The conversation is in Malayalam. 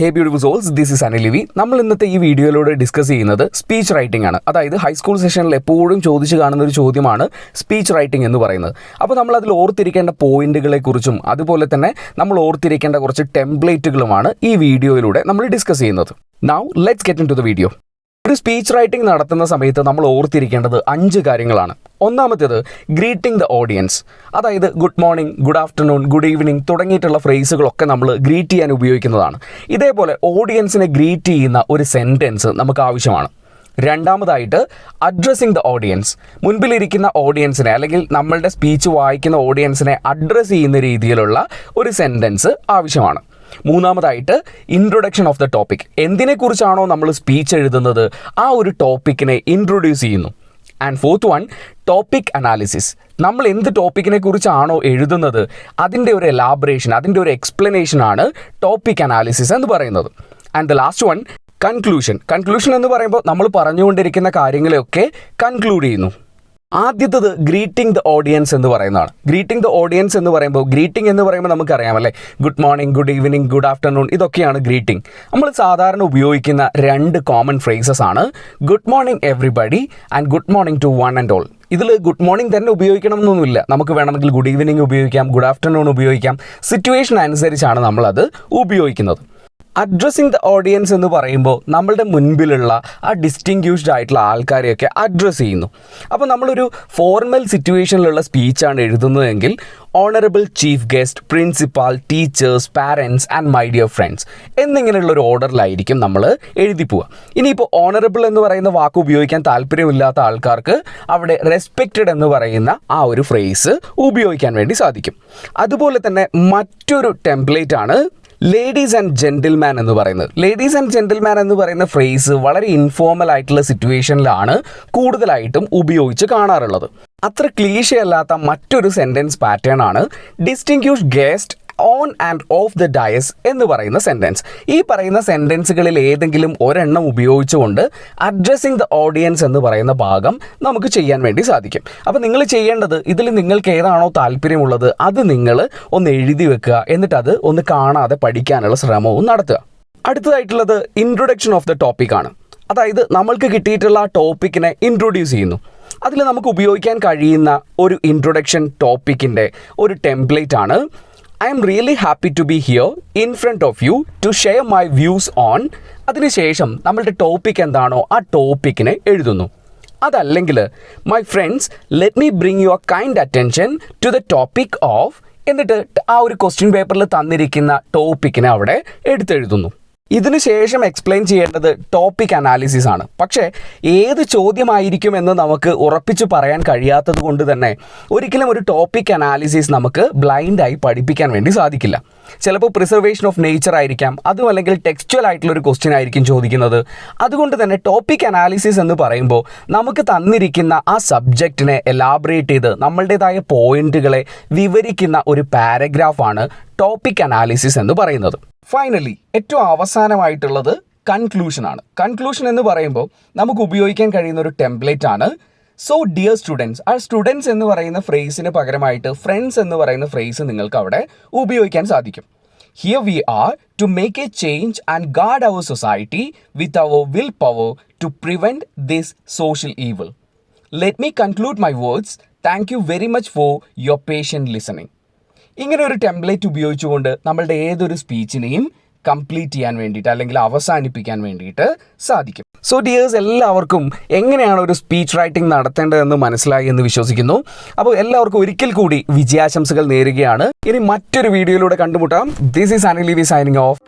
Hey beautiful souls, this is Anil. നമ്മൾ ഇന്നത്തെ ഈ വീഡിയോയിലൂടെ ഡിസ്കസ് ചെയ്യുന്നത് സ്പീച്ച് റൈറ്റിംഗ് ആണ്. അതായത് ഹൈസ്കൂൾ സെഷനിൽ എപ്പോഴും ചോദിച്ചു കാണുന്ന ഒരു ചോദ്യമാണ് സ്പീച്ച് റൈറ്റിംഗ് എന്ന് പറയുന്നത്. അപ്പോൾ നമ്മൾ അതിൽ ഓർത്തിരിക്കേണ്ട പോയിന്റുകളെക്കുറിച്ചും അതുപോലെ തന്നെ നമ്മൾ ഓർത്തിരിക്കേണ്ട കുറച്ച് ടെംപ്ലേറ്റുകളുമാണ് ഈ വീഡിയോയിലൂടെ നമ്മൾ ഡിസ്കസ് ചെയ്യുന്നത്. Now let's get into the video. ഒരു സ്പീച്ച് റൈറ്റിംഗ് നടത്തുന്ന സമയത്ത് നമ്മൾ ഓർത്തിരിക്കേണ്ടത് 5 കാര്യങ്ങളാണ്. ഒന്നാമത്തേത് ഗ്രീറ്റിംഗ് ദ ഓഡിയൻസ്. അതായത് good morning, good afternoon, good evening തുടങ്ങിയിട്ടുള്ള ഫ്രേസുകളൊക്കെ നമ്മൾ ഗ്രീറ്റ് ചെയ്യാൻ ഉപയോഗിക്കുന്നതാണ്. ഇതേപോലെ ഓഡിയൻസിനെ ഗ്രീറ്റ് ചെയ്യുന്ന ഒരു സെൻറ്റൻസ് നമുക്ക് ആവശ്യമാണ്. രണ്ടാമതായിട്ട് അഡ്രസ്സിങ് ദ ഓഡിയൻസ്. മുൻപിലിരിക്കുന്ന ഓഡിയൻസിനെ അല്ലെങ്കിൽ നമ്മളുടെ സ്പീച്ച് വായിക്കുന്ന ഓഡിയൻസിനെ അഡ്രസ്സ് ചെയ്യുന്ന രീതിയിലുള്ള ഒരു സെൻറ്റൻസ് ആവശ്യമാണ്. മൂന്നാമതായിട്ട് ഇൻട്രൊഡക്ഷൻ ഓഫ് ദ ടോപ്പിക്. എന്തിനെക്കുറിച്ചാണോ നമ്മൾ സ്പീച്ച് എഴുതുന്നത് ആ ഒരു ടോപ്പിക്കിനെ ഇൻട്രൊഡ്യൂസ് ചെയ്യുന്നു. And fourth one, topic analysis. നമ്മൾ എന്ത് ടോപ്പിക്കിനെ കുറിച്ചാണോ എഴുതുന്നത് അതിൻ്റെ ഒരു എലാബറേഷൻ, അതിൻ്റെ ഒരു എക്സ്പ്ലനേഷനാണ് ടോപ്പിക് അനാലിസിസ് എന്ന് പറയുന്നത്. And the last one, conclusion. Conclusion എന്ന് പറയുമ്പോൾ നമ്മൾ പറഞ്ഞുകൊണ്ടിരിക്കുന്ന കാര്യങ്ങളെയൊക്കെ കൺക്ലൂഡ് ചെയ്യുന്നു. ആദ്യത്തത് ഗ്രീറ്റിംഗ് ദ ഓഡിയൻസ് എന്ന് പറയുന്നതാണ്. ഗ്രീറ്റിംഗ് ദ ഓഡിയൻസ് എന്ന് പറയുമ്പോൾ നമുക്കറിയാമല്ലേ, good morning, good evening, good afternoon ഇതൊക്കെയാണ് ഗ്രീറ്റിംഗ്. നമ്മൾ സാധാരണ ഉപയോഗിക്കുന്ന 2 കോമൺ ഫ്രേസസ് ആണ് good morning everybody and good morning to one and all. ഇതിൽ ഗുഡ് മോർണിംഗ് തന്നെ ഉപയോഗിക്കണം എന്നൊന്നുമില്ല. നമുക്ക് വേണമെങ്കിൽ ഗുഡ് ഈവനിങ് ഉപയോഗിക്കാം, ഗുഡ് ആഫ്റ്റർനൂൺ ഉപയോഗിക്കാം. സിറ്റുവേഷൻ അനുസരിച്ചാണ് നമ്മളത് ഉപയോഗിക്കുന്നത്. അഡ്രസ്സിങ് ദ ഓഡിയൻസ് എന്ന് പറയുമ്പോൾ നമ്മളുടെ മുൻപിലുള്ള ആ ഡിസ്റ്റിങ്ക്യൂഷ്ഡ് ആയിട്ടുള്ള ആൾക്കാരെയൊക്കെ അഡ്രസ്സ് ചെയ്യുന്നു. അപ്പോൾ നമ്മളൊരു ഫോർമൽ സിറ്റുവേഷനിലുള്ള സ്പീച്ചാണ് എഴുതുന്നതെങ്കിൽ honourable chief guest, principal, teachers, parents and my dear friends എന്നിങ്ങനെയുള്ളൊരു ഓർഡറിലായിരിക്കും നമ്മൾ എഴുതി പോവുക. ഇനിയിപ്പോൾ ഓണറബിൾ എന്ന് പറയുന്ന വാക്ക് ഉപയോഗിക്കാൻ താല്പര്യമില്ലാത്ത ആൾക്കാർക്ക് അവിടെ റെസ്പെക്റ്റഡ് എന്ന് പറയുന്ന ആ ഒരു ഫ്രേസ് ഉപയോഗിക്കാൻ വേണ്ടി സാധിക്കും. അതുപോലെ തന്നെ മറ്റൊരു ടെംപ്ലേറ്റ് ആണ് ലേഡീസ് ആൻഡ് ജെന്റിൽമാൻ എന്ന് പറയുന്നത്. ലേഡീസ് ആൻഡ് ജെന്റിൽമാൻ എന്ന് പറയുന്ന ഫ്രേസ് വളരെ ഇൻഫോർമൽ ആയിട്ടുള്ള സിറ്റുവേഷനിലാണ് കൂടുതലായിട്ടും ഉപയോഗിച്ച് കാണാറുള്ളത്. അത്ര ക്ലീഷയല്ലാത്ത മറ്റൊരു സെൻറ്റൻസ് പാറ്റേൺ ആണ് distinguished guest on and off the dais എന്ന് പറയുന്ന സെൻറ്റൻസ്. ഈ പറയുന്ന സെൻറ്റൻസുകളിൽ ഏതെങ്കിലും ഒരെണ്ണം ഉപയോഗിച്ചുകൊണ്ട് അഡ്രസ്സിങ് ദ ഓഡിയൻസ് എന്ന് പറയുന്ന ഭാഗം നമുക്ക് ചെയ്യാൻ വേണ്ടി സാധിക്കും. അപ്പോൾ നിങ്ങൾ ചെയ്യേണ്ടത് ഇതിൽ നിങ്ങൾക്ക് ഏതാണോ താല്പര്യമുള്ളത് അത് നിങ്ങൾ ഒന്ന് എഴുതി വെക്കുക, എന്നിട്ട് അത് ഒന്ന് കാണാതെ പഠിക്കാനുള്ള ശ്രമവും നടത്തുക. അടുത്തതായിട്ടുള്ളത് ഇൻട്രൊഡക്ഷൻ ഓഫ് ദ ടോപ്പിക് ആണ്. അതായത് നമ്മൾക്ക് കിട്ടിയിട്ടുള്ള ആ ടോപ്പിക്കിനെ ഇൻട്രൊഡ്യൂസ് ചെയ്യുന്നു. അതിൽ നമുക്ക് ഉപയോഗിക്കാൻ കഴിയുന്ന ഒരു ഇൻട്രൊഡക്ഷൻ ടോപ്പിക്കിൻ്റെ ഒരു ടെംപ്ലേറ്റ് ആണ് I am really happy to be here in front of you to share my views on. അതിനുശേഷം നമ്മളുടെ ടോപ്പിക് എന്താണോ ആ ടോപ്പിക്കിനെ എഴുതുന്നു. അതല്ലെങ്കിൽ my friends let me bring your kind attention to the topic of, എന്നിട്ട് ആ ഒരു ക്വസ്റ്റ്യൻ പേപ്പറിൽ തന്നിരിക്കുന്ന ടോപ്പിക്കിനെ അവിടെ എടുത്തെഴുതുന്നു. ഇതിനു ശേഷം എക്സ്പ്ലെയിൻ ചെയ്യേണ്ടത് ടോപ്പിക് അനാലിസിസ് ആണ്. പക്ഷേ ഏത് ചോദ്യമായിരിക്കും എന്ന് നമുക്ക് ഉറപ്പിച്ച് പറയാൻ കഴിയാത്തത് കൊണ്ട് തന്നെ ഒരിക്കലും ഒരു ടോപ്പിക് അനാലിസിസ് നമുക്ക് ബ്ലൈൻഡായി പഠിപ്പിക്കാൻ വേണ്ടി സാധിക്കില്ല. ചിലപ്പോൾ പ്രിസർവേഷൻ ഓഫ് നേച്ചർ ആയിരിക്കാം, അതും അല്ലെങ്കിൽ ടെക്സ്ച്വൽ ആയിട്ടുള്ളൊരു ക്വസ്റ്റ്യൻ ആയിരിക്കും ചോദിക്കുന്നത്. അതുകൊണ്ട് തന്നെ ടോപ്പിക് അനാലിസിസ് എന്ന് പറയുമ്പോൾ നമുക്ക് തന്നിരിക്കുന്ന ആ സബ്ജക്റ്റിനെ എലാബറേറ്റ് ചെയ്ത് നമ്മളുടേതായ പോയിന്റുകളെ വിവരിക്കുന്ന ഒരു പാരഗ്രാഫാണ് ടോപ്പിക് അനാലിസിസ് എന്ന് പറയുന്നത്. ഫൈനലി ഏറ്റവും അവസാനമായിട്ടുള്ളത് കൺക്ലൂഷൻ ആണ്. കൺക്ലൂഷൻ എന്ന് പറയുമ്പോൾ നമുക്ക് ഉപയോഗിക്കാൻ കഴിയുന്ന ഒരു ടെംപ്ലേറ്റ് ആണ് സോ ഡിയർ സ്റ്റുഡൻസ്. ആ സ്റ്റുഡൻസ് എന്ന് പറയുന്ന ഫ്രേസിന് പകരമായിട്ട് ഫ്രണ്ട്സ് എന്ന് പറയുന്ന ഫ്രേസ് നിങ്ങൾക്ക് അവിടെ ഉപയോഗിക്കാൻ സാധിക്കും. Here we are to make a change and guard our society with our will power to prevent this social evil. Let me conclude my words. Thank you very much for your patient listening. ഇങ്ങനെ ഒരു ടെംപ്ലേറ്റ് ഉപയോഗിച്ചുകൊണ്ട് നമ്മളുടെ ഏതൊരു സ്പീച്ചിനെയും കംപ്ലീറ്റ് ചെയ്യാൻ വേണ്ടിയിട്ട് അല്ലെങ്കിൽ അവസാനിപ്പിക്കാൻ വേണ്ടിയിട്ട് സാധിക്കും. സോ ഡിയേഴ്സ്, എല്ലാവർക്കും എങ്ങനെയാണ് ഒരു സ്പീച്ച് റൈറ്റിംഗ് നടത്തേണ്ടതെന്ന് മനസ്സിലായി എന്ന് വിശ്വസിക്കുന്നു. അപ്പോൾ എല്ലാവർക്കും ഒരിക്കൽ കൂടി വിജയാശംസകൾ നേരുകയാണ്. ഇനി മറ്റൊരു വീഡിയോയിലൂടെ കണ്ടുമുട്ടാം. This is Anil signing off.